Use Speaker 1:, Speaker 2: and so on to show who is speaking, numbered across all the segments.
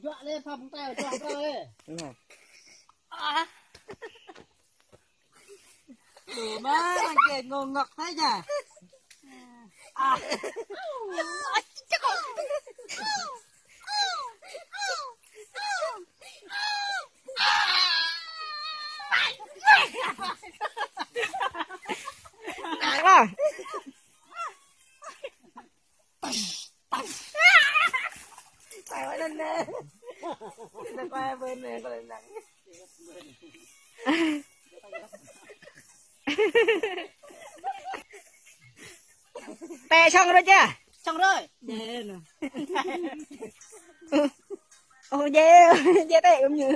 Speaker 1: dọa lên phòng tay dọa lên. Đủ má thằng kể ngô ngọc thế nhỉ.
Speaker 2: Nặng quá. Phải quay lên nè. Nó quay bên này có lên nặng. Tè xong rồi chưa?
Speaker 1: Xong rồi.
Speaker 2: Dê nè. Ồ dê, dê tè cũng như.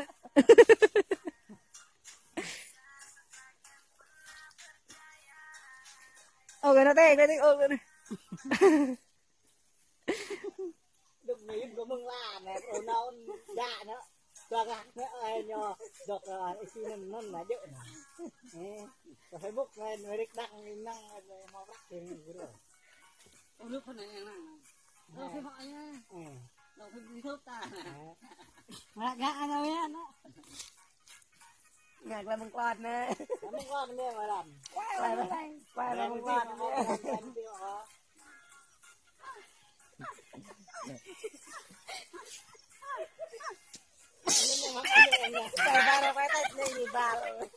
Speaker 2: Ồ cái nó tè cái ô cái này.
Speaker 1: Được mấy của mừng là này, ở đâu dạ nữa. Cho gạt nữa nhờ được xin nó là đỡ này. Facebook này mới được đăng năng mau bắt thì rồi. Ông nước con này năng. Đâu phải họ nha. Đâu phải thuốc ta. Mà gạ đâu nhá nó.
Speaker 2: Ngạc là mông quạt nè.
Speaker 1: Mông quạt nè mà làm.
Speaker 2: Quay là mông quạt nè. Quay quay tay này gì bà rồi.